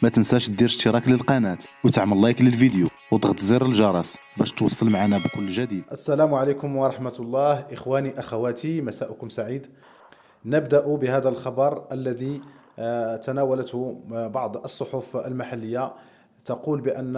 ما تنساش دير اشتراك للقناة وتعمل لايك للفيديو وضغط زر الجرس باش توصل معنا بكل جديد. السلام عليكم ورحمة الله. إخواني أخواتي، مساءكم سعيد. نبدأ بهذا الخبر الذي تناولته بعض الصحف المحلية. تقول بأن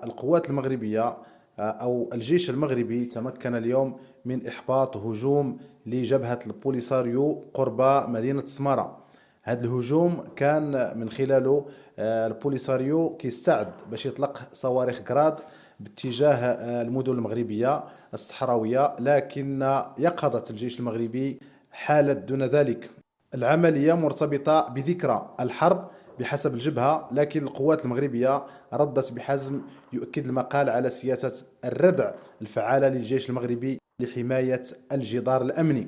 القوات المغربية أو الجيش المغربي تمكن اليوم من إحباط هجوم لجبهة البوليساريو قرب مدينة سمارة. هذا الهجوم كان من خلاله البوليساريو كيستعد باش يطلق صواريخ جراد باتجاه المدن المغربية الصحراوية، لكن يقظة الجيش المغربي حالت دون ذلك. العملية مرتبطة بذكرى الحرب بحسب الجبهة، لكن القوات المغربية ردت بحزم يؤكد المقال على سياسة الردع الفعالة للجيش المغربي لحماية الجدار الأمني.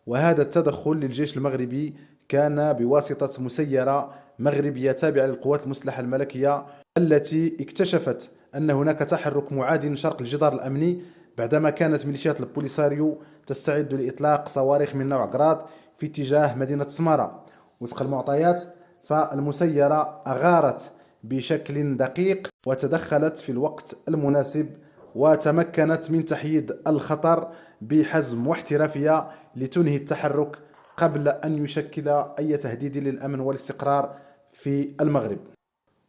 وهذا التدخل للجيش المغربي كان بواسطة مسيرة مغربية تابعة للقوات المسلحة الملكية، التي اكتشفت أن هناك تحرك معادي شرق الجدار الأمني بعدما كانت ميليشيات البوليساريو تستعد لإطلاق صواريخ من نوع جراد في اتجاه مدينة سمارة. وفق المعطيات فالمسيرة أغارت بشكل دقيق وتدخلت في الوقت المناسب وتمكنت من تحييد الخطر بحزم واحترافية لتنهي التحرك قبل أن يشكل أي تهديد للأمن والاستقرار في المغرب.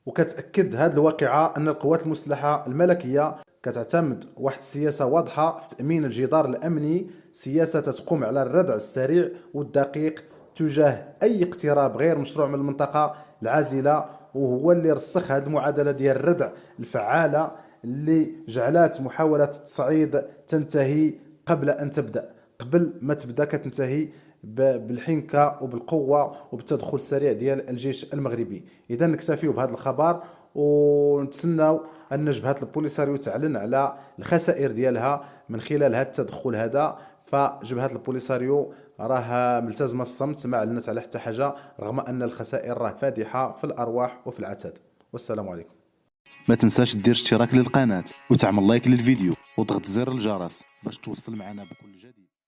وكتأكد هذه الواقعة أن القوات المسلحة الملكية كتعتمد واحد السياسة واضحة في تأمين الجدار الأمني، سياسة تقوم على الردع السريع والدقيق تجاه أي اقتراب غير مشروع من المنطقة العازلة. وهو اللي رسخ هذه المعادلة ديال الردع الفعالة اللي جعلت محاولة التصعيد تنتهي قبل أن تبدأ. قبل ما تبدأ كتنتهي بالحنكة وبالقوة وبالتدخل السريع ديال الجيش المغربي. إذا نكتفيو بهذا الخبر ونتسناو أن جبهة البوليساريو تعلن على الخسائر ديالها من خلال هذا التدخل هذا. فجبهة البوليساريو راه ملتزمة الصمت، ما علنت على حتى حاجة، رغم أن الخسائر راه فادحة في الأرواح وفي العتاد. والسلام عليكم. ما تنساش دير اشتراك للقناة وتعمل لايك للفيديو وضغط زر الجرس باش توصل معنا بكل جديد.